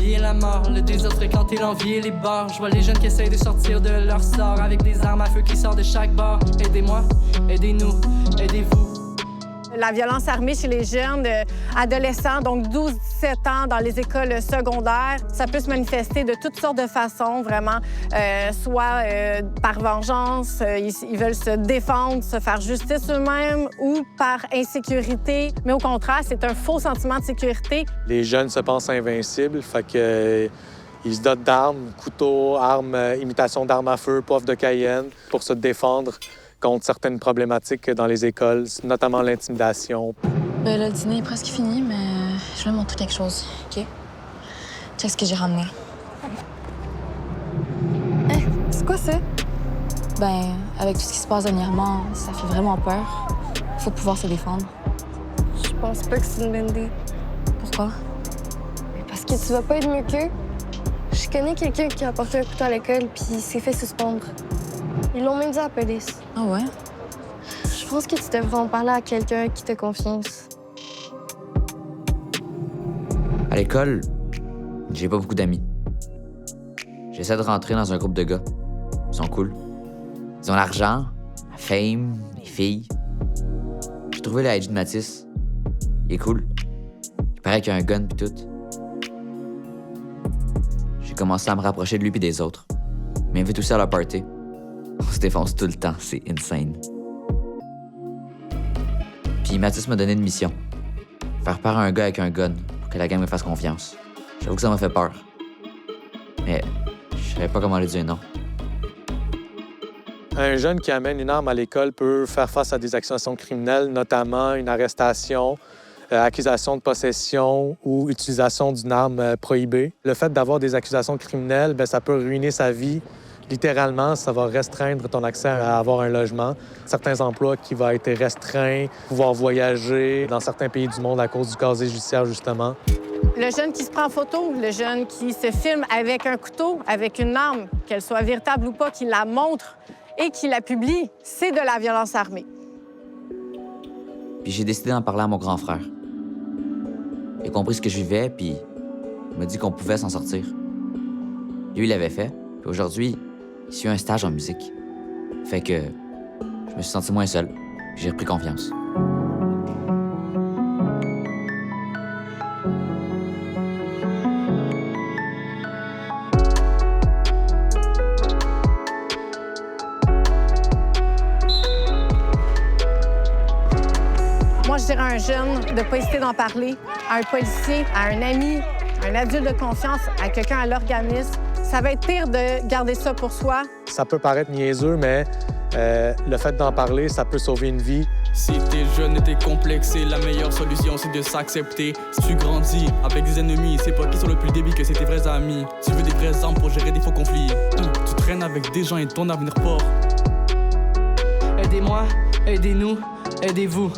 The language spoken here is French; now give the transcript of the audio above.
vie et la mort, le désir de fréquenter l'envie et les bars. Je vois les jeunes qui essayent de sortir de leur sort avec des armes à feu qui sortent de chaque bord. Aidez-moi, aidez-nous, aidez-vous. La violence armée chez les jeunes adolescents, donc 12-17 ans dans les écoles secondaires, ça peut se manifester de toutes sortes de façons, vraiment, soit par vengeance, ils veulent se défendre, se faire justice eux-mêmes, ou par insécurité. Mais au contraire, c'est un faux sentiment de sécurité. Les jeunes se pensent invincibles, fait que ils se dotent d'armes, couteaux, armes, imitation d'armes à feu, poivre de Cayenne, pour se défendre contre certaines problématiques dans les écoles, notamment l'intimidation. Là, le dîner est presque fini, mais je vais montrer quelque chose, OK? Check ce que j'ai ramené. Hey, c'est quoi ça? Ben, avec tout ce qui se passe dernièrement, ça fait vraiment peur. Faut pouvoir se défendre. Je pense pas que c'est une bonne idée. Pourquoi? Parce que tu vas pas être mieux qu'eux. Je connais quelqu'un qui a apporté un couteau à l'école puis il s'est fait suspendre. Ils l'ont même dit à la police. Ah ouais? Je pense que tu devrais en parler à quelqu'un qui te confiance. À l'école, j'ai pas beaucoup d'amis. J'essaie de rentrer dans un groupe de gars. Ils sont cool. Ils ont l'argent, la fame, les filles. J'ai trouvé le IG de Mathis. Il est cool. Il paraît qu'il a un gun pis tout. J'ai commencé à me rapprocher de lui pis des autres. Il m'invite aussi à leur party. On se défonce tout le temps, c'est insane. Puis Mathis m'a donné une mission. Faire peur à un gars avec un gun pour que la gang me fasse confiance. J'avoue que ça m'a fait peur. Mais je savais pas comment lui dire non. Un jeune qui amène une arme à l'école peut faire face à des accusations criminelles, notamment une arrestation, accusation de possession ou utilisation d'une arme prohibée. Le fait d'avoir des accusations criminelles, bien, ça peut ruiner sa vie. Littéralement, ça va restreindre ton accès à avoir un logement. Certains emplois qui vont être restreints, pouvoir voyager dans certains pays du monde à cause du casier judiciaire, justement. Le jeune qui se prend en photo, le jeune qui se filme avec un couteau, avec une arme, qu'elle soit véritable ou pas, qui la montre et qui la publie, c'est de la violence armée. Puis j'ai décidé d'en parler à mon grand frère. Il a compris ce que je vivais, puis il m'a dit qu'on pouvait s'en sortir. Lui, il l'avait fait, puis aujourd'hui, il suit un stage en musique. Fait que je me suis senti moins seul, puis j'ai repris confiance. Moi, je dirais à un jeune de ne pas hésiter d'en parler, à un policier, à un ami, à un adulte de confiance, à quelqu'un à l'organisme. Ça va être pire de garder ça pour soi. Ça peut paraître niaiseux, mais le fait d'en parler, ça peut sauver une vie. Si t'es jeune et t'es complexé, la meilleure solution c'est de s'accepter. Si tu grandis avec des ennemis, c'est pas qui sont le plus débiles que c'est tes vrais amis. Tu veux des vrais armes pour gérer des faux conflits. Tu traînes avec des gens et ton avenir porte. Aidez-moi, aidez-nous, aidez-vous.